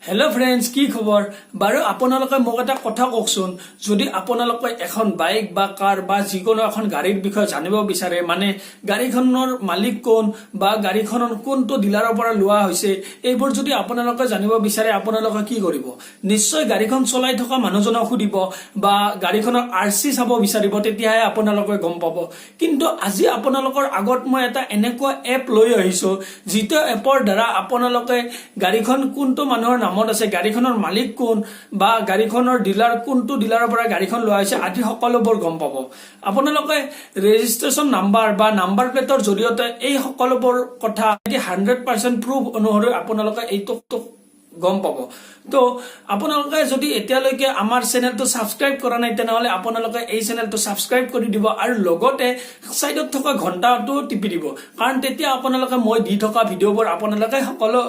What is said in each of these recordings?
Hello' friends, কি খবৰ? বাৰু আপোনালোকে মোক এটা কথা কওকচোন, যদি আপোনালোকে এখন বাইক বা কাৰ বা যিকোনো এখন গাড়ীৰ বিষয়ে জানিব বিচাৰে, মানে গাড়ীখনৰ মালিক কোন বা গাড়ীখনৰ কোনটো ডিলাৰৰ পৰা লোৱা হৈছে, এইবোৰ যদি আপোনালোকে জানিব বিচাৰে, আপোনালোকে কি কৰিব? নিশ্চয় গাড়ীখন চলাই থকা মানুহজনক সুধিব বা গাড়ীখনৰ RC চাব বিচাৰিব, তেতিয়াহে আপোনালোকে গম পাব। কিন্তু আজি আপোনালোকৰ আগত মই এটা এনেকুৱা এপ লৈ আহিছো, যিটো এপৰ দ্বাৰা আপোনালোকে গাড়ীখন কোনটো মানুহৰ নামত আছে, গাড়ীখনৰ মালিক কোন বা গাড়ীখনৰ ডিলাৰ কোনটো ডিলাৰৰ পৰা গাড়ীখন লোৱা হৈছে আদি সকলোবোৰ গম পাব। আপোনালোকে ৰেজিষ্ট্ৰেশ্যন নাম্বাৰ বা নাম্বাৰ প্লেটৰ জৰিয়তে এই সকলোবোৰ কথা 100% প্ৰুফ অনুসৰি আপোনালোকে এইটো গম পাব। তো আপোনালোকে যদি এতিয়ালৈকে আমাৰ চেনেলটো ছাবস্ক্ৰাইব কৰা নাই, তেনেহলে আপোনালোকে এই চেনেলটো ছাবস্ক্ৰাইব কৰি দিব আৰু লগতে সাইডত থকা ঘণ্টাটো টিপি দিব, কাৰণ তেতিয়া আপোনালোকে মই দি থকা ভিডিঅ'বোৰ আপোনালোকে সকলো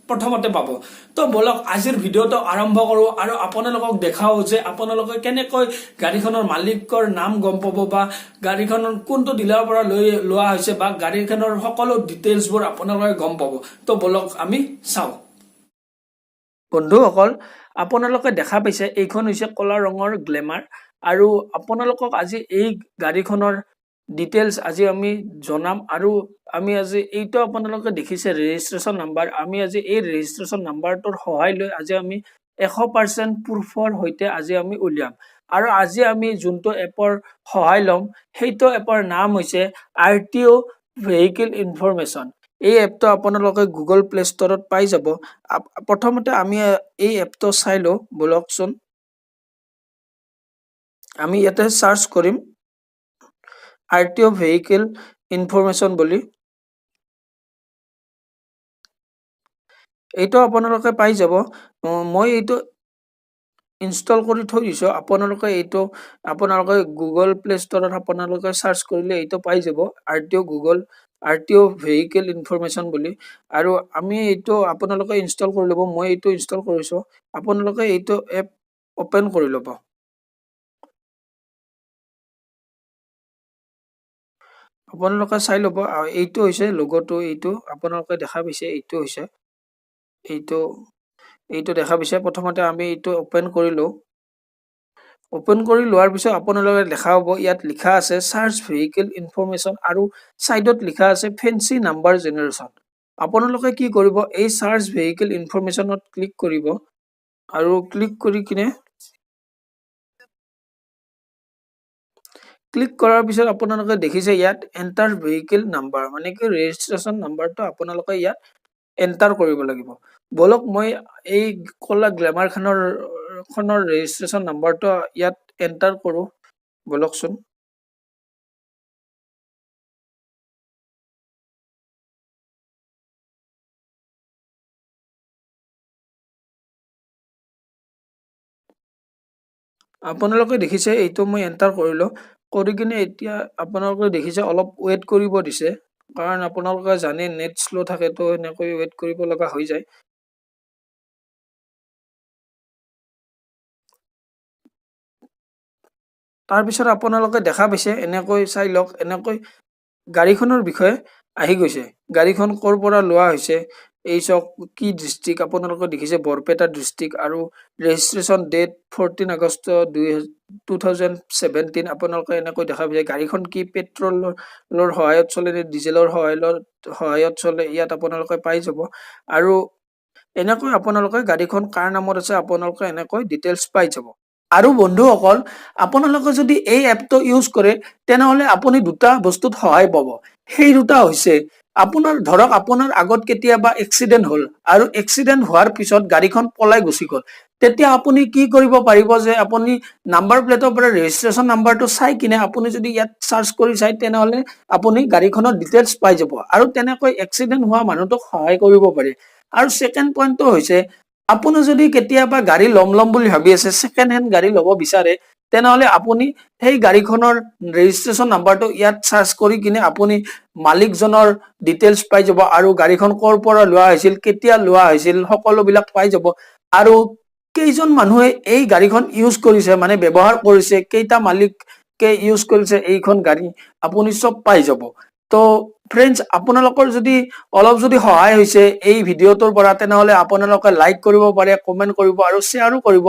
প্ৰথমতে পাব। তো বলক আজিৰ ভিডিঅ'টো আৰম্ভ কৰো আৰু আপোনালোকক দেখাও যে আপোনালোকে কেনেকৈ গাড়ীখনৰ মালিকৰ নাম গম পাব বা গাড়ীখনৰ কোনটো ডিলাৰৰ পৰা লোৱা হৈছে বা গাড়ীখনৰ সকলো ডিটেইলছবোৰ আপোনালোকে গম পাব। তো বলক আমি চাওঁ। বন্ধুসকল, আপোনালোকে দেখা পাইছে এইখন হৈছে কলা ৰঙৰ গ্লেমাৰ, আৰু আপোনালোকক আজি এই গাড়ীখনৰ ডিটেইলছ আজি আমি জনাম। আৰু আমি আজি এইটো আপোনালোকে দেখিছে ৰেজিষ্ট্ৰেশ্যন নাম্বাৰ, আমি আজি এই ৰেজিষ্ট্ৰেশ্যন নাম্বাৰটোৰ সহায় লৈ আজি আমি 100% প্ৰুফৰ সৈতে আজি আমি উলিয়াম। আৰু আজি আমি যোনটো এপৰ সহায় ল'ম, সেইটো এপৰ নাম হৈছে RTO ভেহিকেল ইনফৰমেশ্যন। এই এপটো আপোনালোকে গুগল প্লে ষ্টৰত পাই যাব। প্ৰথমতে আমি এই এপটো চাই লওঁ বলকচোন। আমি ইয়াতে সাৰ্চ কৰিম RTO ভেহিকেল ইনফৰমেশ্যন বুলি। এইটো আপোনালোকে পাই যাব। মই এইটো ইনষ্টল কৰি থৈ দিছো। আপোনালোকে গুগল প্লে ষ্টৰত আপোনালোকে সাৰ্চ কৰিলে এইটো পাই যাব, RTO ভেহিকেল ইনফৰমেশ্যন বুলি। আৰু আমি এইটো আপোনালোকে ইনষ্টল কৰি ল'ব। মই এইটো ইনষ্টল কৰিছো, আপোনালোকে এইটো এপ ওপেন কৰি ল'ব। আপোনালোকে চাই ল'ব। এইটো হৈছে লোগোটো, এইটো আপোনালোকে দেখা পাইছে, এইটো হৈছে এইটো দেখা পাইছে। প্ৰথমতে আমি এইটো ওপেন কৰি লওঁ। ওপেন কৰি লোৱাৰ পিছত আপোনালোকে দেখা হ'ব ইয়াত লিখা আছে চাৰ্চ ভেহিকেল ইনফৰমেশ্যন আৰু সাইডত লিখা আছে ফেন্সি নাম্বাৰ জেনেৰেশ্যন। আপোনালোকে কি কৰিব, এই চাৰ্চ ভেহিকেল ইনফৰমেশ্যনত ক্লিক কৰিব আৰু ক্লিক কৰি কিনে ক্লিক কৰাৰ পিছত আপোনালোকে দেখিছে ইয়াত এন্টাৰ ভেহিকেল নাম্বাৰ, মানে কি ৰেজিষ্ট্ৰেশ্যন নাম্বাৰটো আপোনালোকে ইয়াত এন্টাৰ কৰিব লাগিব। বলক মই এই কলা গ্লেমাৰ খনৰ ৰেজিষ্ট্ৰেশ্যন নাম্বাৰটো ইয়াত এন্টাৰ কৰো বলকচোন। আপোনালোকে দেখিছে এইটো মই এন্টাৰ কৰিলো, কৰি কিনে এতিয়া আপোনালোকে দেখিছে অলপ ৱেইট কৰিব দিছে, কাৰণ আপোনালোকে জানে নেট শ্ল' থাকে, তো এনেকৈ ৱেইট কৰিব লগা হৈ যায়। তাৰপিছত আপোনালোকে দেখা পাইছে এনেকৈ চাই লওক, এনেকৈ গাড়ীখনৰ বিষয়ে আহি গৈছে। গাড়ীখন ক'ৰ পৰা লোৱা হৈছে, এই চাওক কি ডিষ্ট্ৰিক্ট, আপোনালোকে দেখিছে বৰপেটা ডিষ্ট্ৰিক্ট, আৰু ৰেজিষ্ট্ৰেশ্যন ডেট 14 আগষ্ট 2017। আপোনালোকে এনেকৈ দেখা পাইছে গাড়ীখন কি পেট্ৰলৰ সহায়ত চলে নে ডিজেলৰ সহায়ত চলে, ইয়াত আপোনালোকে পাই যাব। আৰু এনেকৈ আপোনালোকে গাড়ীখন কাৰ নামত আছে আপোনালোকে এনেকৈ ডিটেইলছ পাই যাব। আৰু বন্ধুসকল, আপোনালোকে যদি এই এপটো ইউজ কৰে, তেনেহলে আপুনি দুটা বস্তুত সহায় পাব। সেই দুটা হৈছে, ধৰক আপোনাৰ আগত কেতিয়াবা এক্সিডেন্ট হ'ল আৰু এক্সিডেন্ট হোৱাৰ পিছত গাড়ীখন পলাই গুচি গ'ল, তেতিয়া আপুনি কি কৰিব পাৰিব যে আপুনি নাম্বাৰ প্লেটৰ পৰা ৰেজিষ্ট্ৰেশ্যন নাম্বাৰটো চাই কিনে আপুনি যদি ইয়াত সাৰ্চ কৰি চাই, তেনেহলে আপুনি গাড়ীখনৰ ডিটেইলছ পাই যাব আৰু তেনেকৈ এক্সিডেন্ট হোৱা মানুহটোক সহায় কৰিব পাৰি। আৰু ছেকেণ্ড পইণ্টটো হৈছে, আপুনি যদি কেতিয়াবা গাড়ী ল'ম বুলি ভাবি আছে, ছেকেণ্ড হেণ্ড গাড়ী ল'ব বিচাৰে, তেনেহলে আপুনি সেই গাড়ীখনৰ ৰেজিষ্ট্ৰেশ্যন নাম্বাৰটো ইয়াত সাৰ্চ কৰি কিনে আপুনি মালিকজনৰ ডিটেইলছ পাই যাব, আৰু গাড়ীখন ক'ৰ পৰা লোৱা হৈছিল, কেতিয়া লোৱা হৈছিল, সকলোবিলাক পাই যাব। আৰু কেইজন মানুহে এই গাড়ীখন ইউজ কৰিছে, মানে ব্যৱহাৰ কৰিছে, কেইটা মালিকে ইউজ কৰিছে এইখন গাড়ী, আপুনি চব পাই যাব। তো ফ্ৰেণ্ডছ, আপোনালোকৰ যদি অলপ যদি সহায় হৈছে এই ভিডিঅ'টোৰ পৰা, তেনেহ'লে আপোনালোকে লাইক কৰিব পাৰে, কমেণ্ট কৰিব আৰু শ্বেয়াৰো কৰিব,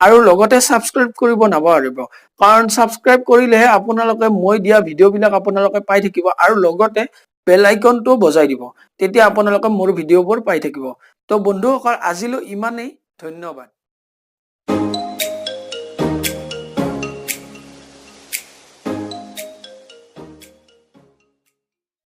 আৰু লগতে ছাবস্ক্ৰাইব কৰিব নাপাহৰিব। কাৰণ ছাবস্ক্ৰাইব কৰিলেহে আপোনালোকে মই দিয়া ভিডিঅ'বিলাক আপোনালোকে পাই থাকিব, আৰু লগতে বেল আইকনটো বজাই দিব, তেতিয়া আপোনালোকে মোৰ ভিডিঅ'বোৰ পাই থাকিব। তো বন্ধুসকল, আজিলৈ ইমানেই, ধন্যবাদ।